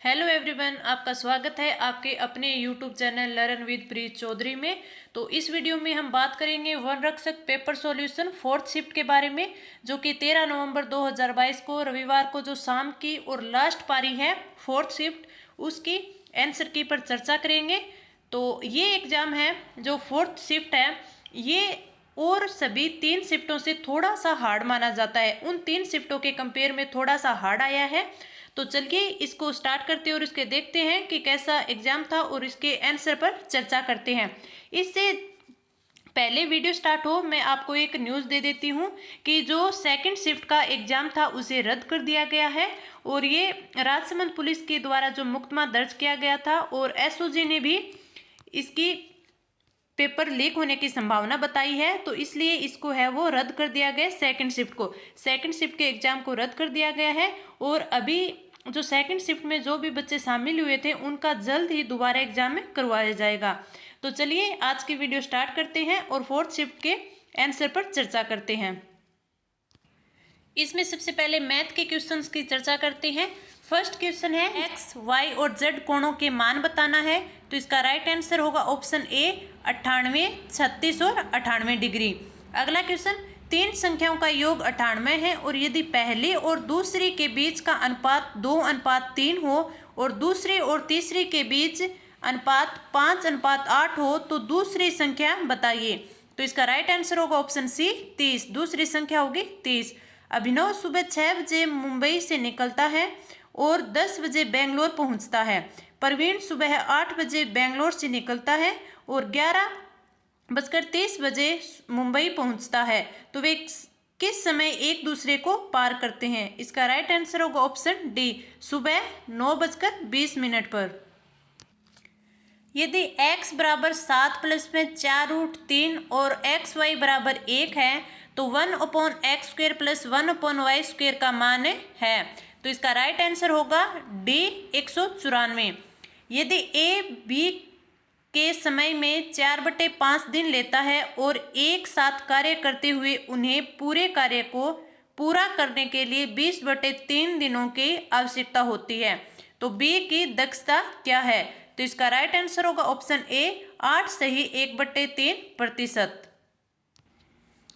Hello everyone, आपका स्वागत है आपके अपने यूट्यूब चैनल लर्न विद प्रीत चौधरी में। तो इस वीडियो में हम बात करेंगे वन रक्षक पेपर सॉल्यूशन फोर्थ शिफ्ट के बारे में, जो कि 13 नवंबर 2022 को रविवार को जो शाम की और लास्ट पारी है फोर्थ शिफ्ट, उसकी आंसर की पर चर्चा करेंगे। तो ये एग्ज़ाम है जो फोर्थ शिफ्ट है, ये और सभी 3 शिफ्टों से थोड़ा सा हार्ड माना जाता है। उन 3 शिफ्टों के कंपेयर में थोड़ा सा हार्ड आया है। तो चलिए इसको स्टार्ट करते हैं और इसके देखते हैं कि कैसा एग्जाम था और इसके आंसर पर चर्चा करते हैं। इससे पहले वीडियो स्टार्ट हो, मैं आपको एक न्यूज़ दे देती हूँ कि जो सेकंड शिफ्ट का एग्जाम था उसे रद्द कर दिया गया है। और ये राजसमंद पुलिस के द्वारा जो मुकदमा दर्ज किया गया था और एसओजी ने भी इसकी पेपर लीक होने की संभावना बताई है, तो इसलिए इसको है वो रद्द कर दिया गया। सेकंड शिफ्ट के एग्जाम को रद्द कर दिया गया है। और अभी जो सेकंड शिफ्ट में जो भी बच्चे शामिल हुए थे उनका जल्द ही दोबारा एग्जाम में करवाया जाएगा। तो चलिए आज की वीडियो स्टार्ट करते हैं और फोर्थ शिफ्ट के आंसर पर चर्चा करते हैं। इसमें सबसे पहले मैथ के क्वेश्चंस की चर्चा करते हैं। फर्स्ट क्वेश्चन है एक्स वाई और जेड कोणों के मान बताना है। तो इसका राइट आंसर होगा ऑप्शन ए 98, 36 और 98 डिग्री। अगला क्वेश्चन, 3 संख्याओं का योग 98 है और यदि पहली और दूसरी के बीच का अनुपात 2:3 हो और दूसरी और तीसरी के बीच अनुपात 5:8 हो तो दूसरी संख्या बताइए। तो इसका राइट आंसर होगा ऑप्शन सी 30। दूसरी संख्या होगी 30। अभिनव सुबह 6 बजे मुंबई से निकलता है और 10 बजे बेंगलोर पहुंचता है। प्रवीण सुबह 8 बजे बेंगलोर से निकलता है और 11:30 बजे मुंबई पहुंचता है। तो वे किस समय एक दूसरे को पार करते हैं? इसका राइट आंसर होगा ऑप्शन डी, सुबह 9:20 पर। यदि x बराबर 7 प्लस में 4√3 और xy बराबर 1 है तो 1/x² प्लस 1/y² का मान है। तो इसका राइट आंसर होगा डी 194। यदि ए बी के समय में 4/5 दिन लेता है और एक साथ कार्य करते हुए उन्हें पूरे कार्य को पूरा करने के लिए 20/3 दिनों की आवश्यकता होती है, तो बी की दक्षता क्या है? तो इसका राइट आंसर होगा ऑप्शन ए 8 सही 1/3%।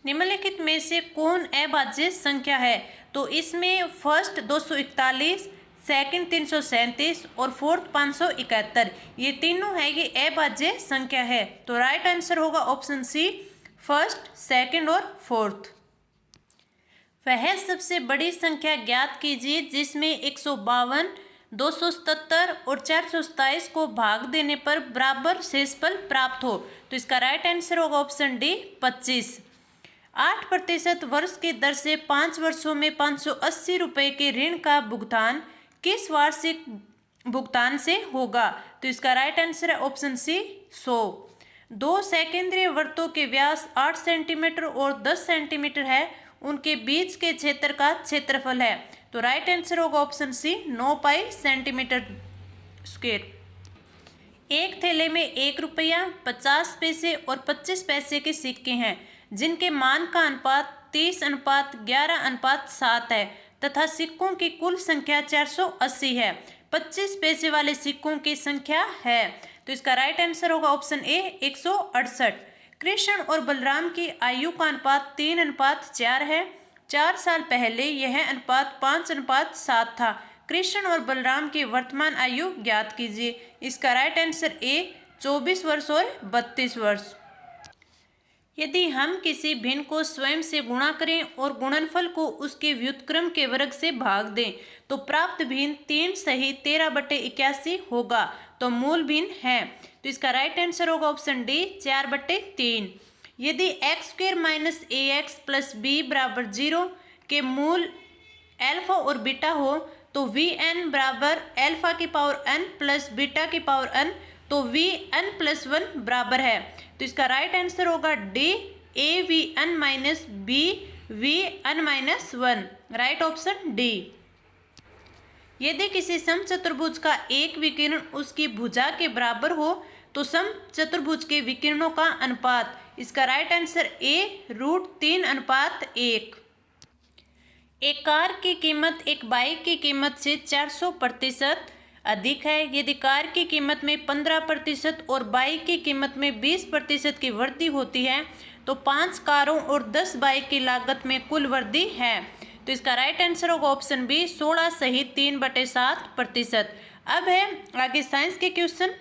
निम्नलिखित में से कौन अभाज्य संख्या है? तो इसमें फर्स्ट 241, सेकंड 337 और फोर्थ 571, ये तीनों है, ये अभाज्य संख्या है। तो राइट आंसर होगा ऑप्शन सी फर्स्ट, सेकंड और फोर्थ। वह सबसे बड़ी संख्या ज्ञात कीजिए जिसमें 152, 277 और 427 को भाग देने पर बराबर शेषफल प्राप्त हो। तो इसका राइट आंसर होगा ऑप्शन डी 25। 8% वर्ष की दर से 5 वर्षों में 580 रुपये के ऋण का भुगतान किस वार्षिक भुगतान से होगा? तो इसका राइट आंसर है ऑप्शन सी 100। 2 सेकेंद्रीय वृत्तों के व्यास 8 सेंटीमीटर और 10 सेंटीमीटर है, उनके बीच के क्षेत्र का क्षेत्रफल है। तो राइट आंसर होगा option C 9 pi centimetre square. एक थैले में 1 रुपया, 50 पैसे और 25 पैसे के सिक्के हैं जिनके मान का अनुपात 30:11:7 है तथा सिक्कों की कुल संख्या 480 है। 25 पैसे वाले सिक्कों की संख्या है। तो इसका राइट आंसर होगा ऑप्शन ए 168। कृष्ण और बलराम की आयु का अनुपात 3:4 है। 4 साल पहले यह अनुपात 5:7 था। कृष्ण और बलराम की वर्तमान आयु ज्ञात कीजिए। इसका राइट आंसर ए 24 वर्ष और 32 वर्ष। यदि हम किसी भिन्न को स्वयं से गुणा करें और गुणनफल को उसके व्युत्क्रम के वर्ग से भाग दें तो प्राप्त भिन्न 3 सही 13/81 होगा, तो मूल भिन्न है। तो इसका राइट आंसर होगा ऑप्शन डी 4/3। यदि x² minus ax plus b बराबर 0 के मूल अल्फा और बीटा हो तो vn बराबर अल्फा की पावर n प्लस बीटा की पावर n, तो vn+1 बराबर है। तो इसका राइट आंसर होगा D avn minus b vn-1, right option D. यदि किसी समचतुर्भुज का एक विकर्ण उसकी भुजा के बराबर हो तो समचतुर्भुज के विकर्णों का अनुपात, इसका राइट आंसर ए √3:1। एक कार की कीमत एक बाइक की कीमत से 400% अधिक है। यदि कार की कीमत में 15% और बाइक की कीमत में 20% की वृद्धि होती है तो 5 कारों और 10 बाइक की लागत में कुल वृद्धि है। तो इसका राइट आंसर होगा ऑप्शन बी 16 सहित 3/7%। अब है आगे साइंस के क्वेश्चन।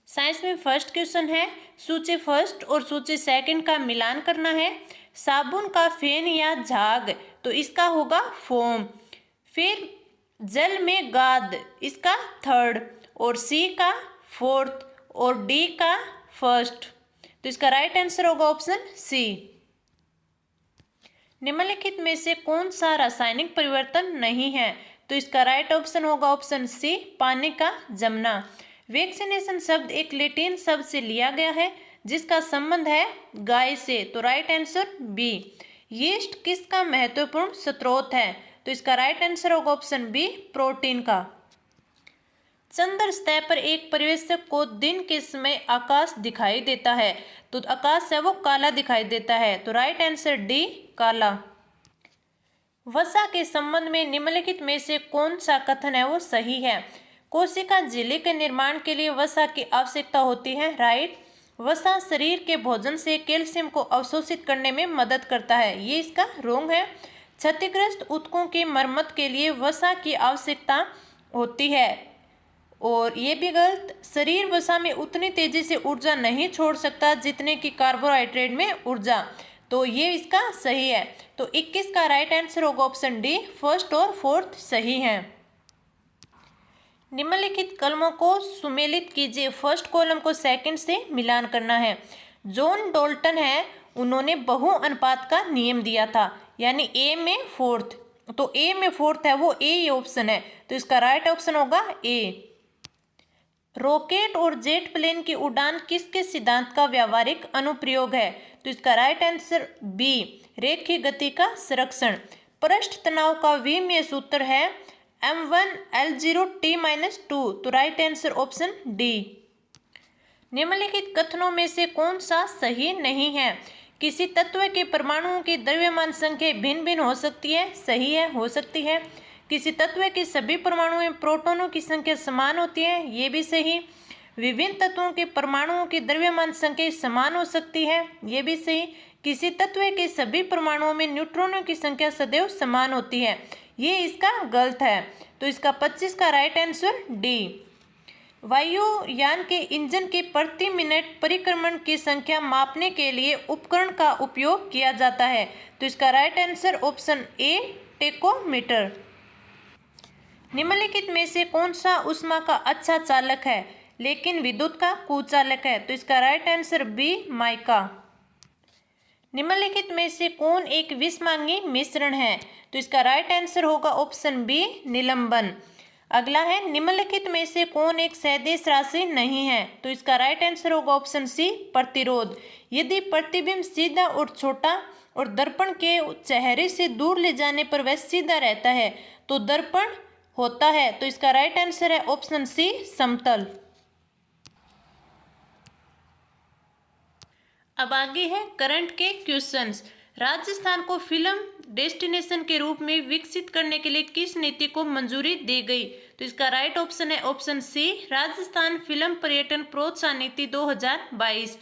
साइंस में फर्स्ट क्वेश्चन है सूची फर्स्ट और सूची सेकंड का मिलान करना है। साबुन का फेन या झाग तो इसका होगा फोम। फिर जल में गाद इसका थर्ड, और सी का फोर्थ और डी का फर्स्ट। तो इसका राइट आंसर होगा ऑप्शन सी। निम्नलिखित में से कौन सा रासायनिक परिवर्तन नहीं है? तो इसका राइट ऑप्शन होगा ऑप्शन सी पानी का जमना। वैक्सीनेशन शब्द एक लैटिन शब्द से लिया गया है जिसका संबंध है गाय से। तो राइट आंसर बी। यीस्ट किसका महत्वपूर्ण स्रोत है? तो इसका राइट आंसर होगा ऑप्शन बी प्रोटीन का। चंद्र सतह पर एक पर्यवेक्षक को दिन के समय आकाश दिखाई देता है तो आकाश है वो काला दिखाई देता है। तो राइट आंसर डी काला। वसा के संबंध में निम्नलिखित में से कौन सा कथन है वो सही है? कोशिका झिल्ली के निर्माण के लिए वसा की आवश्यकता होती है। राइट। वसा शरीर के भोजन से कैल्शियम को अवशोषित करने में मदद करता है, ये इसका रोंग है। क्षतिग्रस्त ऊतकों की मरम्मत के लिए वसा की आवश्यकता होती है, और ये भी गलत। शरीर वसा में उतनी तेजी से ऊर्जा नहीं छोड़ सकता जितने की कार्बोहाइड्रेट में ऊर्जा। तो ये इसका सही है। तो 21 का राइट आंसर होगा ऑप्शन डी फर्स्ट और फोर्थ सही है। निम्नलिखित कलमों को सुमेलित कीजिए। फर्स्ट कॉलम को सेकंड से मिलान करना है। जॉन डाल्टन है, उन्होंने बहु अनुपात का नियम दिया था, यानी ए में फोर्थ। तो ए में फोर्थ है वो ए ऑप्शन है। तो इसका राइट ऑप्शन होगा ए। रॉकेट और जेट प्लेन की उड़ान किसके सिद्धांत का व्यावहारिक अनुप्रयोग है? तो इसका राइट आंसर बी रेखीय गति का संरक्षण। पृष्ठ तनाव का विमीय सूत्र है m1L0T-2। तो राइट आंसर ऑप्शन डी। निम्नलिखित कथनों में से कौन सा सही नहीं है? किसी तत्व के परमाणुओं की द्रव्यमान संख्या भिन्न भिन्न हो सकती है, सही है, हो सकती है। किसी तत्व के सभी परमाणुओं में प्रोटॉनों की संख्या समान होती है, ये भी सही। विभिन्न तत्वों के परमाणुओं की द्रव्यमान संख्या समान हो सकती है, ये भी सही। किसी तत्व के सभी परमाणुओं में न्यूट्रॉनों की संख्या सदैव समान होती है, ये इसका गलत है। तो इसका 25 का राइट आंसर डी। वायुयान के इंजन के प्रति मिनट परिक्रमण की संख्या मापने के लिए उपकरण का उपयोग किया जाता है। तो इसका राइट आंसर ऑप्शन ए टेकोमीटर। निम्नलिखित में से कौन सा ऊष्मा का अच्छा चालक है लेकिन विद्युत का कुचालक है? तो इसका राइट आंसर बी माइका। निम्नलिखित में से कौन एक विषमांगी मिश्रण है? तो इसका राइट आंसर होगा ऑप्शन बी निलंबन। अगला है निम्नलिखित में से कौन एक सदिश राशि नहीं है? तो इसका राइट आंसर होगा ऑप्शन सी प्रतिरोध। यदि प्रतिबिंब सीधा और छोटा और दर्पण के चेहरे से दूर ले जाने पर वह सीधा रहता है तो दर्पण होता है। तो इसका राइट आंसर है ऑप्शन सी समतल। अब आगे है करंट के क्वेश्चंस। राजस्थान को फिल्म डेस्टिनेशन के रूप में विकसित करने के लिए किस नीति को मंजूरी दी गई? तो इसका राइट ऑप्शन है ऑप्शन सी राजस्थान फिल्म पर्यटन प्रोत्साहन नीति 2022।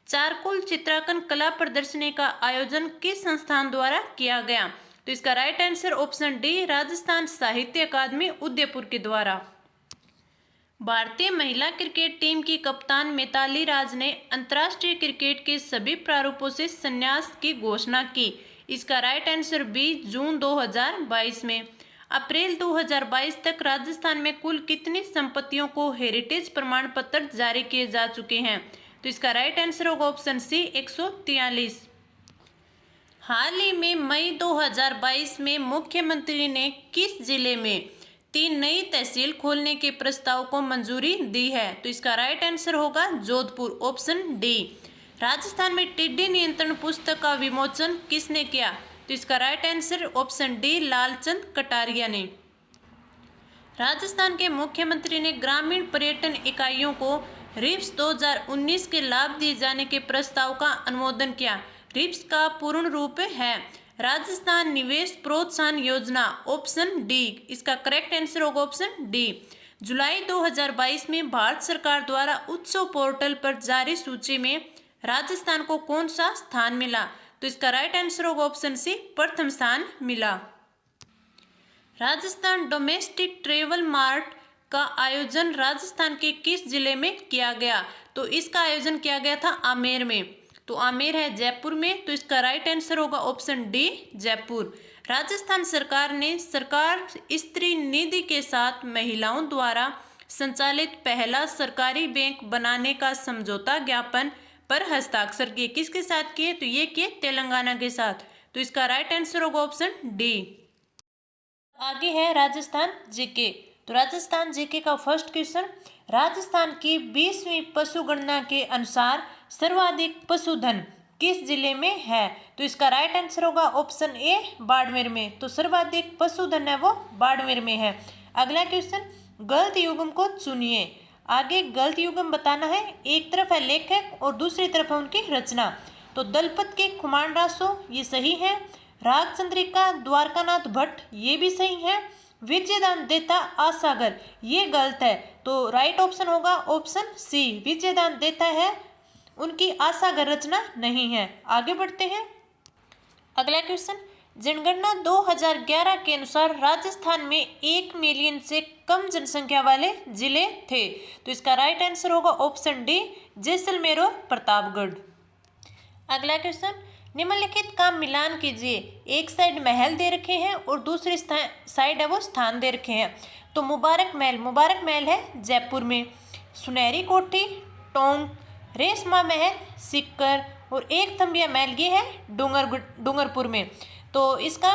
चारकोल चित्रांकन कला प्रदर्शनी का आयोजन किस संस्थान द्वारा किया गया? तो इसका right answer option D Rajasthan साहित्य अकादमी उदयपुर के द्वारा। भारतीय महिला क्रिकेट टीम की कप्तान मिताली राज ने अंतर्राष्ट्रीय क्रिकेट के सभी प्रारूपों से संन्यास की घोषणा की। इसका राइट आंसर बी जून 2022 में। अप्रैल 2022 तक राजस्थान में कुल कितनी संपत्तियों को हेरिटेज प्रमाण पत्र जारी किए जा चुके हैं? तो इसका राइट आंसर होगा ऑप्शन सी 143। हाल ही में मई 2022 में मुख्यमंत्री ने किस जिले में 3 नई तहसील खोलने के प्रस्ताव को मंजूरी दी है? तो इसका राइट आंसर होगा जोधपुर ऑप्शन डी। राजस्थान में टिड्डी नियंत्रण पुस्तक का विमोचन किसने किया? तो इसका right answer option D Lalchand Kataria ने। राजस्थान के मुख्यमंत्री ने ग्रामीण पर्यटन इकाइयों को रिप्स 2019 के लाभ दिए जाने के प्रस्ताव का अनुमोदन किया। रिप्स का पूर्ण रूप है राजस्थान निवेश प्रोत्साहन योजना ऑप्शन डी। इसका करेक्ट आंसर होगा ऑप्शन डी। जुलाई 2022 में भारत सरकार द्वारा उत्सव पोर्टल पर जारी सूची में राजस्थान को कौन सा स्थान मिला? तो इसका राइट आंसर होगा ऑप्शन सी, प्रथम स्थान मिला। राजस्थान डोमेस्टिक ट्रेवल मार्ट का आयोजन राजस्थान के किस जिले में किया गया? तो इसका आयोजन किया गया था आमेर में। तो आमेर है जयपुर में, तो इसका राइट आंसर होगा ऑप्शन डी, जयपुर। राजस्थान सरकार ने सरकार स्त्री निधि के साथ महिलाओं द्वारा संचालित पहला सरकारी बैंक बनाने का समझौता ज्ञापन पर हस्ताक्षर किए। किसके साथ किए? तो ये किए तेलंगाना के साथ। तो इसका राइट आंसर होगा ऑप्शन डी। आगे है राजस्थान जीके। तो राजस्थान जीके का फर्स्ट क्वेश्चन, राजस्थान की 20वीं पशु गणना के अनुसार सर्वाधिक पशुधन किस जिले में है? तो इसका राइट आंसर होगा ऑप्शन ए, बाड़मेर में। तो सर्वाधिक पशुधन है वो बाड़मेर में है। अगला क्वेश्चन, गलत युग्म को चुनिए। आगे गलत युग्म बताना है, एक तरफ है लेखक और दूसरी तरफ है उनकी रचना। तो दलपत के खुमान रासो ये सही है, रागचंद्रिका द्वारकानाथ भट्ट ये भी सही है, विजयदान देता आसागर ये गलत है। तो राइट ऑप्शन होगा ऑप्शन सी, विजयदान देता है उनकी आसागर रचना नहीं है। आगे बढ़ते हैं। अगला क्वेश्चन, जनगणना 2011 के अनुसार राजस्थान में 1 मिलियन से कम जनसंख्या वाले जिले थे। तो इसका राइट आंसर होगा ऑप्शन डी, जैसलमेर और प्रतापगढ़। अगला क्वेश्चन, निम्नलिखित का मिलान कीजिए। एक साइड महल दे रखे हैं और दूसरी साइड है वो स्थान दे रखे हैं। तो मुबारक महल है जयपुर में, सुनहरी कोठी टोंक, रेशमा महल सीकर और एक थम्बिया महल ये है डूंगरपुर में। तो इसका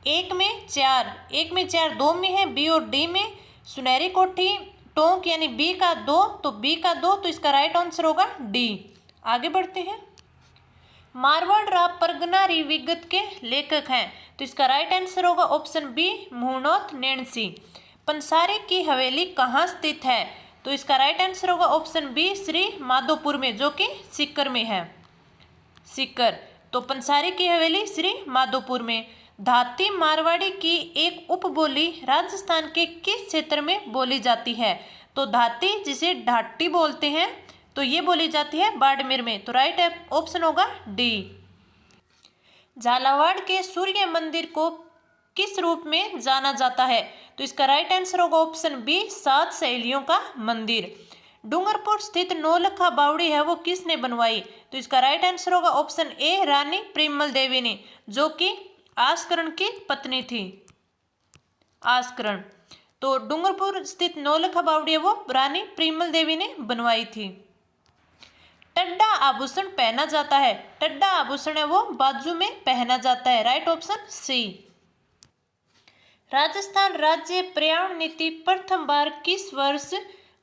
एक में चार, दो में है बी और डी में, सुनहरी कोठी टोंक यानी बी का दो, तो इसका राइट आंसर होगा डी। आगे बढ़ते हैं। मारवाड़ राव परगना विगत के लेखक हैं। तो इसका राइट आंसर होगा ऑप्शन बी, मुहनोत नैणसी। पंसारी की हवेली कहाँ स्थित है? तो इसका राइट आंसर होगा ऑप्शन बी, श्री माधोपुर में, जो कि सीकर में है, सीकर। तो पंसारी की हवेली श्री माधोपुर में। धाती मारवाड़ी की एक उपबोली राजस्थान के किस क्षेत्र में बोली जाती है? तो धाती जिसे ढाटी बोलते हैं, तो ये बोली जाती है बाड़मेर में। तो राइट ऑप्शन होगा डी। झालावाड़ के सूर्य मंदिर को किस रूप में जाना जाता है? तो इसका राइट आंसर होगा ऑप्शन बी, 7 सहेलियों का मंदिर। डूंगरपुर स्थित नौलखा बावड़ी है वो किसने बनवाई? तो इसका राइट आंसर होगा ऑप्शन ए, रानी प्रेमल देवी ने, जो कि आस्करण की पत्नी थी, आस्करण। तो डूंगरपुर स्थित नौलखा बावड़ी है वो रानी प्रेमल देवी ने बनवाई थी। टड्डा आभूषण पहना जाता है, टड्डा आभूषण है वो बाजू में पहना जाता है, राइट ऑप्शन सी। राजस्थान राज्य पर्यावरण नीति प्रथम बार किस वर्ष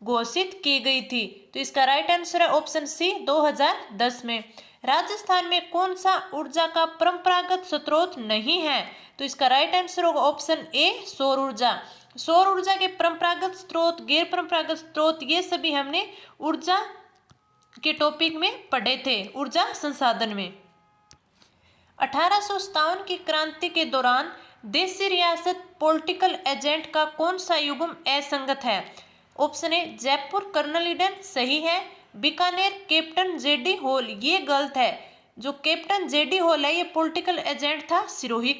घोषित की गई थी? तो इसका राइट आंसर है ऑप्शन सी, 2010 में। राजस्थान में कौन सा ऊर्जा का परंपरागत स्रोत नहीं है? तो इसका राइट आंसर होगा ऑप्शन ए, सौर ऊर्जा। सौर ऊर्जा के परंपरागत स्रोत, गैर परंपरागत स्रोत ये सभी हमने ऊर्जा के टॉपिक में पढ़े थे, ऊर्जा संसाधन में। 1857 की क्रांति के दौरान देशी रियासत पॉलिटिकल एजेंट का कौन सा युग्म असंगत है? Option A, Jaipur colonel Eden सही है, बीकानेर कैप्टन जेडी हॉल ये गलत है। जो कैप्टन जेडी हॉल है ये पॉलिटिकल एजेंट था सिरोही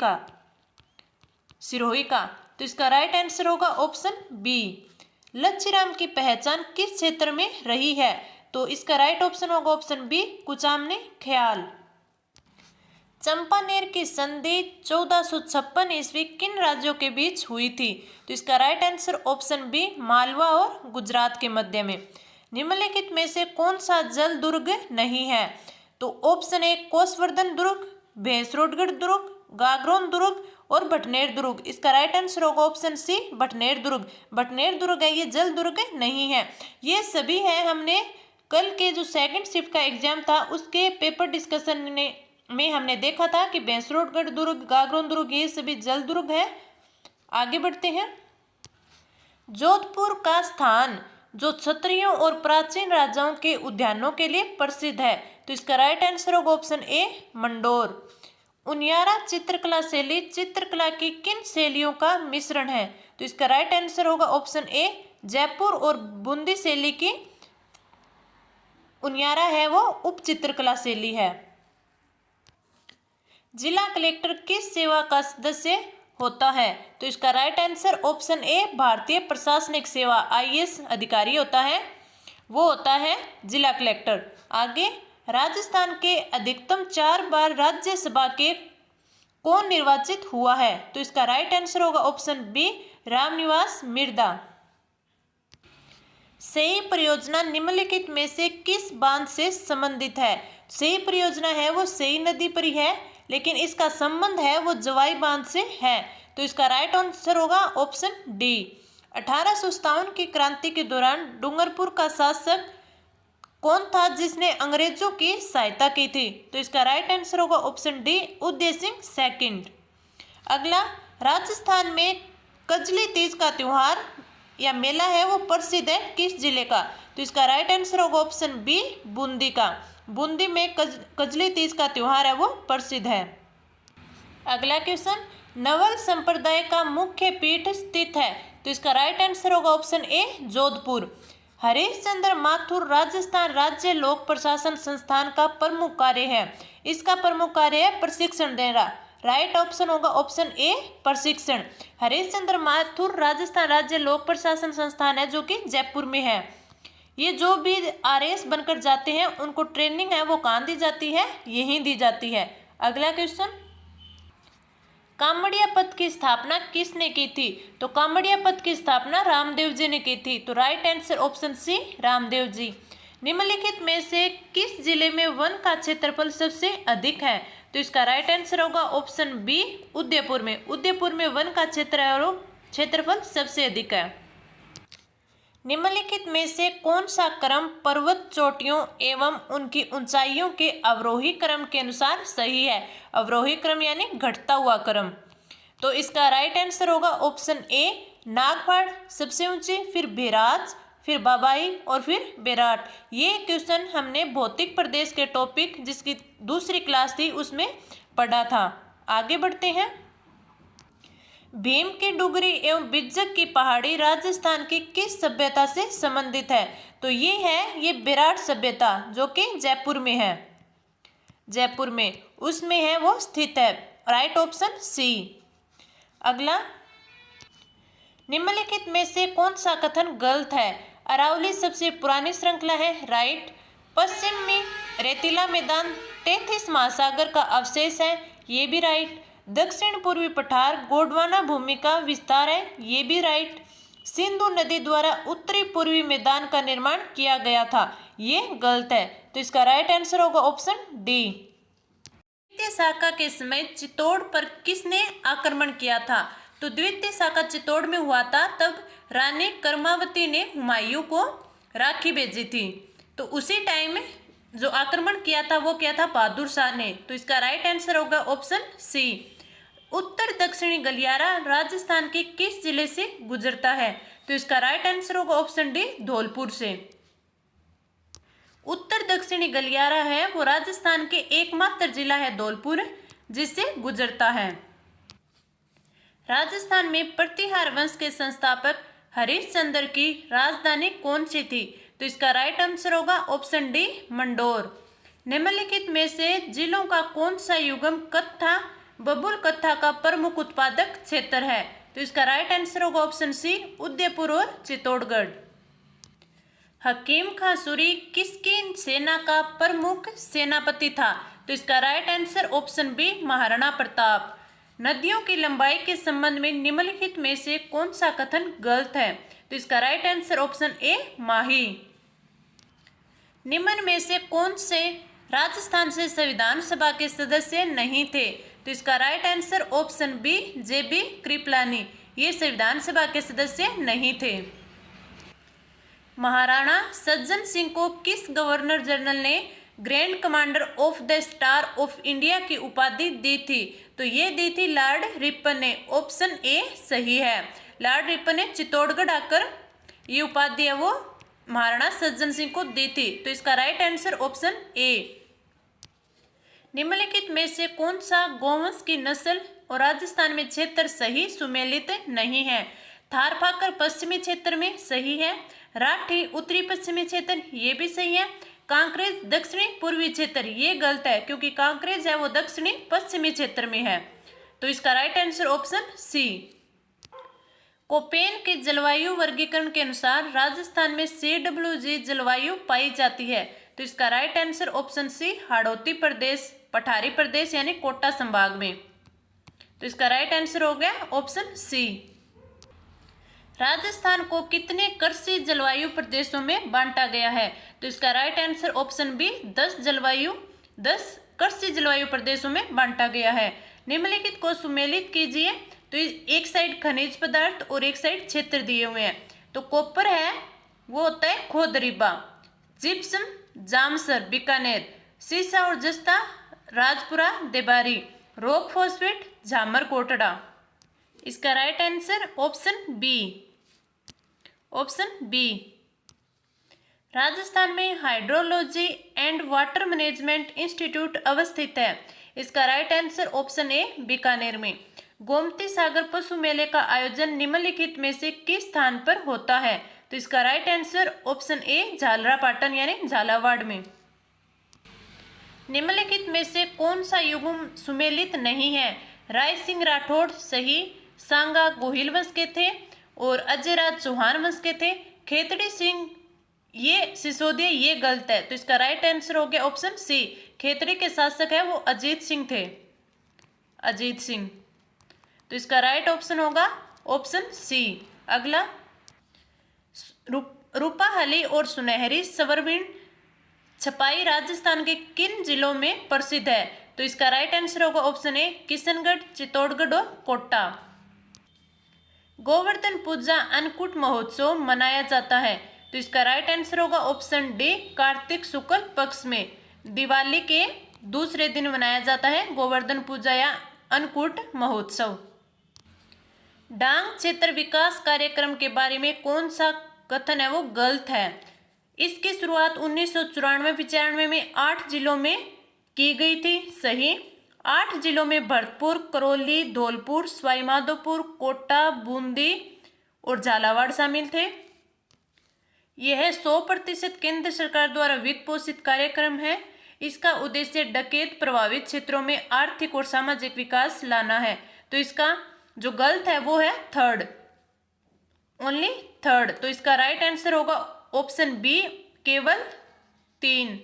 का। तो इसका राइट आंसर होगा ऑप्शन बी। लच्छीराम की पहचान किस क्षेत्र में रही है? तो इसका राइट ऑप्शन होगा ऑप्शन बी, कुचामनी ख्याल। चंपानेर की संधि 1456 ईस्वी किन राज्यों के बीच हुई थी? तो इसका right answer option B, Malwa और गुजरात के मध्य में। निम्नलिखित में से कौन सा जल दुर्ग नहीं है? तो ऑप्शन ए, कोसवर्धन दुर्ग, भैंसरोडगढ़ दुर्ग, गागरोन दुर्ग और भटनेर दुर्ग। इसका राइट आंसर होगा ऑप्शन सी, भटनेर दुर्ग। भटनेर दुर्ग है ये जल दुर्ग नहीं है। ये सभी है, हमने कल के जो सेकंड शिफ्ट का एग्जाम था उसके पेपर डिस्कशन में हमने देखा था कि भैंसरोडगढ़ दुर्ग, गागरोन दुर्ग ये सभी जल दुर्ग है। आगे बढ़ते हैं। जोधपुर का स्थान जो क्षत्रियों और प्राचीन राजाओं के उद्यानों के लिए प्रसिद्ध है, तो इसका राइट आंसर होगा ऑप्शन ए, मंडोर। उनियारा चित्रकला शैली चित्रकला की किन शैलियों का मिश्रण है? तो इसका राइट आंसर होगा ऑप्शन ए, जयपुर और बूंदी शैली की उनियारा है वो उप चित्रकला शैली है। जिला कलेक्टर किस सेवा का सदस्य होता है? तो इसका राइट आंसर ऑप्शन ए भारतीय प्रशासनिक सेवा IAS अधिकारी होता है, वो होता है जिला कलेक्टर। आगे, राजस्थान के अधिकतम 4 बार राज्यसभा के कौन निर्वाचित हुआ है? तो इसका राइट आंसर होगा ऑप्शन बी रामनिवास मिर्धा। सही परियोजना निम्नलिखित में से किस बांध से संबंधित है? सही परियोजना है वो सही नदी पर ही है, लेकिन इसका संबंध है वो जवाई बांध से है। तो इसका राइट आंसर होगा ऑप्शन डी। 1857 की क्रांति के दौरान डूंगरपुर का शासक कौन था जिसने अंग्रेजों की सहायता की थी? तो इसका राइट आंसर होगा option D Uday Singh second. अगला, राजस्थान में कजली तीज का त्योहार या मेला है वो प्रसिद्ध है किस जिले का? तो इसका राइट आंसर होगा ऑप्शन बी बूंदी का। बूंदी में कजली तीज का त्योहार है वो प्रसिद्ध है। अगला क्वेश्चन, नवल संप्रदाय का मुख्य पीठ स्थित है? तो इसका राइट आंसर होगा ऑप्शन ए जोधपुर। हरीशचंद्र माथुर राजस्थान राज्य लोक प्रशासन संस्थान का प्रमुख कार्य है। इसका प्रमुख कार्य है प्रशिक्षण देना। राइट ऑप्शन होगा ऑप्शन ए प्रशिक्षण। हरीशचंद्र माथुर राजस्थान राज्य लोक प्रशासन संस्थान है जो कि जयपुर में है। ये जो भी RAS बनकर जाते हैं उनको ट्रेनिंग है वो कहाँ दी जाती है? यहीं दी जाती है। अगला क्वेश्चन, कामड़िया पथ की स्थापना किसने की थी? तो कामड़िया पथ की स्थापना रामदेव जी ने की थी। तो right answer option C Ramdev ji. निम्नलिखित में से किस जिले में वन का क्षेत्रफल सबसे अधिक है? तो इसका राइट आंसर होगा ऑप्शन बी उदयपुर में। उदयपुर में वन का क्षेत्रफल सबसे अधिक है। निम्नलिखित में से कौन सा क्रम पर्वत चोटियों एवं उनकी ऊंचाइयों के अवरोही क्रम के अनुसार सही है? अवरोही क्रम यानी घटता हुआ क्रम। तो इसका राइट आंसर होगा ऑप्शन ए नागपाड़ सबसे ऊंची, फिर भेराज, फिर बाबाई और फिर बेराट। ये क्वेश्चन हमने भौतिक प्रदेश के टॉपिक जिसकी दूसरी क्लास थी उसमें पढ़ा था। आगे बढ़ते हैं। भीम की डुगरी एवं बिज्जक की पहाड़ी राजस्थान की किस सभ्यता से संबंधित है? तो ये बेराट सभ्यता जो कि जयपुर में है। जयपुर में उसमें है वो स्थित है। Right option C. अगला, निम्नलिखित में से कौन सा कथन गलत है? अरावली सबसे पुरानी श्रृंखला है। राइट। पश्चिम में रेतीला मैदान 33 महासागर का अवशेष है। ये भी राइट। दक्षिण पूर्वी पठार गोंडवाना भूमि का विस्तार है। ये भी राइट। सिंधु नदी द्वारा उत्तरी पूर्वी मैदान का निर्माण किया गया था। ये गलत है। तो इसका राइट आंसर होगा ऑप्शन डी। द्वितीय शाखा के समय चित्तौड़ पर किसने आक्रमण किया था? तो द्वितीय शाखा चित्तौड़ में हुआ था, तब रानी कर्मावती ने हुमायूं को राखी भेजी थी। तो उसी टाइम जो आक्रमण किया था वो क्या था? बहादुर शाह ने। तो इसका राइट आंसर होगा ऑप्शन सी। उत्तर दक्षिणी गलियारा राजस्थान के किस जिले से गुजरता है? तो इसका राइट आंसर होगा ऑप्शन डी धौलपुर से। उत्तर दक्षिणी गलियारा है वो राजस्थान के एकमात्र जिला है धौलपुर जिससे गुजरता है। राजस्थान में प्रतिहार वंश के संस्थापक हरिश्चंद्र की राजधानी कौन सी थी? तो इसका राइट आंसर होगा ऑप्शन डी मंडोर। निम्नलिखित में से जिलों का कौन सा युगम कत्था बबुल कत्था का प्रमुख उत्पादक क्षेत्र है? तो इसका राइट आंसर होगा ऑप्शन सी उदयपुर और चित्तौड़गढ़। हकीम खां सूरी किसकी सेना का प्रमुख सेनापति था? तो इसका right answer option B Maharana Pratap. नदियों की लंबाई के संबंध में निम्नलिखित में से कौन सा कथन गलत है? तो इसका राइट आंसर ऑप्शन ए माही। निम्न में से कौन से राजस्थान से संविधान सभा के सदस्य नहीं थे? तो इसका right answer option B JB Kripalani. ये संविधान सभा के सदस्य नहीं थे। महाराणा सज्जन सिंह को किस गवर्नर जनरल ने grand commander of the star of India की उपाधि दी थी? तो ये दी थी लॉर्ड रिपन ने। ऑप्शन ए सही है। लॉर्ड रिपन ने चित्तौड़गढ़ आकर ये उपाधि है वो महाराणा सज्जन सिंह को दी थी। तो इसका राइट आंसर ऑप्शन ए। निम्नलिखित में से कौन सा गोवंश की नस्ल और राजस्थान में क्षेत्र सही सुमेलित नहीं है? थारपाकर पश्चिमी क्षेत्र में, सही है। राठी उत्तरी पश्चिमी क्षेत्र, ये भी सही है। कांकरेज दक्षिणी पूर्वी क्षेत्र, ये गलत है क्योंकि कांकरेज है वो दक्षिणी पश्चिमी क्षेत्र में है। तो इसका right answer option C. Koppen के जलवायु वर्गीकरण के अनुसार राजस्थान में CWG जलवायु पाई जाती है। तो इसका right answer option C, Hadoti प्रदेश, पठारी प्रदेश यानी कोटा संभाग में। तो इसका राइट आंसर हो गया ऑप्शन सी। राजस्थान को कितने कृषि जलवायु प्रदेशों में बांटा गया है? तो इसका राइट आंसर ऑप्शन बी, 10 कृषि जलवायु प्रदेशों में बांटा गया है। निम्नलिखित को सुमेलित कीजिए। तो एक साइड खनिज पदार्थ और एक साइड क्षेत्र दिए हुए हैं। तो कॉपर है वो होता है खोदरीबा, जिप्सम जामसर बीकानेर, सीसा और जस्ता राजपुरा देबारी, रॉक फॉस्फेट झामर कोटड़ा। इसका right answer option B, option B. Rajasthan में hydrology and water management institute अवस्थित है। इसका right answer option A, Bikaner में। गोमती सागर पशु मेले का आयोजन निम्नलिखित में से किस स्थान पर होता है? तो इसका राइट आंसर ऑप्शन ए, झालरापाटन यानी झालावाड़ में। निम्नलिखित में से कौन सा युग्म सुमेलित नहीं है? राय सिंह राठौड़, सही। सांगा गोहिल वंश के थे और अजयराज चौहान वंश के थे। खेतड़ी सिंह ये सिसोदिया, ये गलत है। तो इसका राइट आंसर हो गया ऑप्शन सी, खेतड़ी के शासक है वो अजीत सिंह थे, अजीत सिंह। तो इसका राइट ऑप्शन होगा ऑप्शन सी। अगला, रूपाहली और सुनहरी सवरवीण छपाई राजस्थान के किन जिलों में प्रसिद्ध है? तो इसका राइट आंसर होगा ऑप्शन ए, किशनगढ़, चित्तौड़गढ़ और कोटा। गोवर्धन पूजा अन्नकूट महोत्सव मनाया जाता है। तो इसका राइट आंसर होगा ऑप्शन डी, कार्तिक शुक्ल पक्ष में दिवाली के दूसरे दिन मनाया जाता है गोवर्धन पूजा या अन्नकूट महोत्सव। डांग क्षेत्र विकास कार्यक्रम के बारे में कौन सा कथन है वो गलत है? इसकी शुरुआत 1994-95 में 8 जिलों में की गई थी, सही। 8 जिलों में भरतपुर, करौली, धौलपुर, सवाईमाधोपुर, कोटा, बूंदी और झालावाड़ शामिल थे। यह 100% केंद्र सरकार द्वारा वित्त पोषित कार्यक्रम है। इसका उद्देश्य डकैत प्रभावित क्षेत्रों में आर्थिक और सामाजिक विकास लाना है। तो इसका जो गलत है वो है थर्ड, ओनली थर्ड। तो इसका राइट आंसर होगा ऑप्शन बी, केवल 3।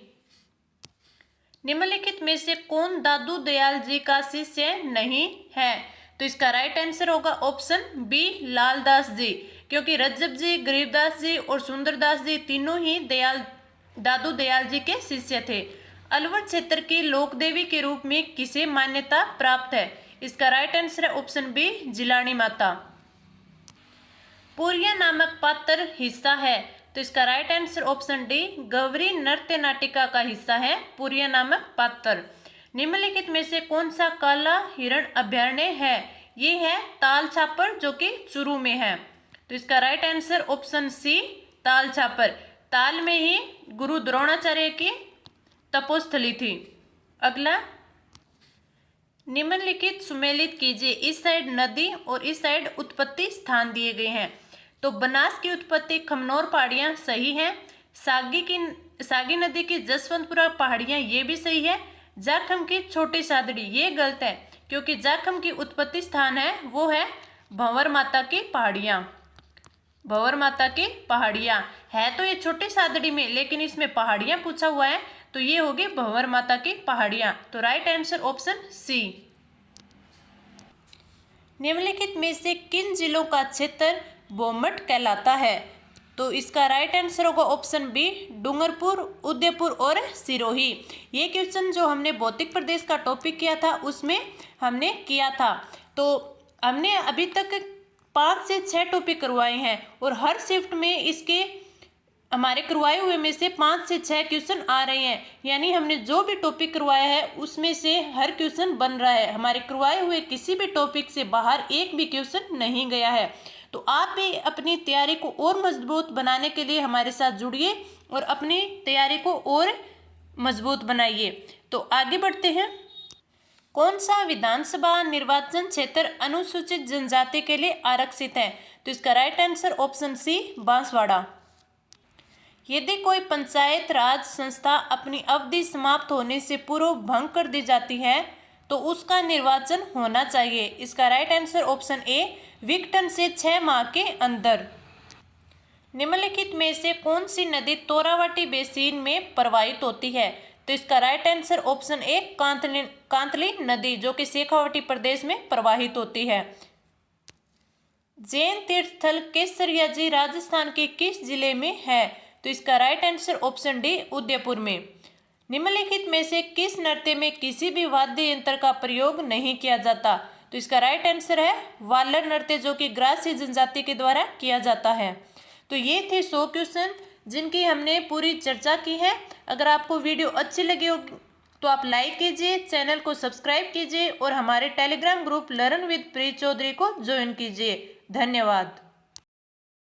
निम्नलिखित में से कौन दादू दयाल जी का शिष्य नहीं है? तो इसका राइट आंसर होगा ऑप्शन बी, लालदास जी, क्योंकि रज्जब जी, गरीबदास जी और सुंदरदास जी तीनों ही दादू दयाल जी के शिष्य थे। अलवर क्षेत्र की लोकदेवी के रूप में किसे मान्यता प्राप्त है? इसका राइट आंसर है ऑप्शन बी, जिलानी माता। पुरिया नामक पात्र हिस्सा है। तो इसका right answer option D, Gauri नृत्य नाटिका का हिस्सा है पुरिया नामक पात्र। निम्नलिखित में से कौन सा काला हिरण अभयारण्य है? ये है ताल छापर, जो कि चूरू में है। तो इसका राइट आंसर ऑप्शन सी, ताल छापर। ताल में ही गुरु द्रोणाचार्य की तपोस्थली थी। अगला, निम्नलिखित सुमेलित कीजिए। इस साइड नदी और इस साइड उत्पत्ति स्थान दिए गए हैं। तो बनास की उत्पत्ति खमनोर पहाड़ियाँ, सही है। सागी नदी की जसवंतपुरा पहाड़ियाँ, ये भी सही है। जाखम की छोटी सादड़ी, ये गलत है क्योंकि जाखम की उत्पत्ति स्थान है वो है भंवर माता की पहाड़ियाँ। भंवर माता की पहाड़ियाँ है तो ये छोटी सादड़ी में, लेकिन इसमें पहाड़ियाँ पूछा हुआ है तो ये होगी भंवर माता की पहाड़ियाँ। तो राइट आंसर ऑप्शन सी। निम्नलिखित में से किन जिलों का क्षेत्र बोमट कहलाता है? तो इसका राइट आंसर होगा ऑप्शन बी, डूंगरपुर, उदयपुर और सिरोही। ये क्वेश्चन जो हमने भौतिक प्रदेश का टॉपिक किया था उसमें हमने किया था। तो हमने अभी तक 5 से 6 टॉपिक करवाए हैं और हर शिफ्ट में इसके हमारे करवाए हुए में से 5 से 6 क्वेश्चन आ रहे हैं। यानी हमने जो भी टॉपिक करवाया है उसमें से हर क्वेश्चन बन रहा है। हमारे करवाए हुए किसी भी टॉपिक से बाहर एक भी क्वेश्चन नहीं गया है। तो आप भी अपनी तैयारी को और मजबूत बनाने के लिए हमारे साथ जुड़िए और अपनी तैयारी को और मजबूत बनाइए। तो आगे बढ़ते हैं। कौन सा विधानसभा निर्वाचन क्षेत्र अनुसूचित जनजाति के लिए आरक्षित है? तो इसका right answer option C Banswara. यदि कोई पंचायत राज संस्था अपनी अवधि समाप्त होने से पूर्व भंग कर दी जाती है तो उसका निर्वाचन होना चाहिए। इसका राइट आंसर ऑप्शन ए विघटन से 6 माह के अंदर। निम्नलिखित में से कौन सी नदी तोरावटी बेसिन में प्रवाहित होती है? तो इसका राइट आंसर ऑप्शन ए कांतली नदी, जो कि शेखावाटी प्रदेश में प्रवाहित होती है। जैन तीर्थ स्थल केसरिया जी राजस्थान के किस जिले में है? तो इसका right answer option D Udaipur में। निम्नलिखित में से किस नृत्य में किसी भी वाद्य यंत्र का प्रयोग नहीं किया जाता? तो इसका राइट आंसर है वालर नृत्य, जो कि ग्रासी जनजाति के द्वारा किया जाता है। तो ये थे 100 क्वेश्चन जिनकी हमने पूरी चर्चा की है। अगर आपको वीडियो अच्छी लगी हो तो आप लाइक कीजिए, चैनल को सब्सक्राइब कीजिए और हमारे टेलीग्राम ग्रुप लर्न विद प्री चौधरी को ज्वाइन कीजिए। धन्यवाद।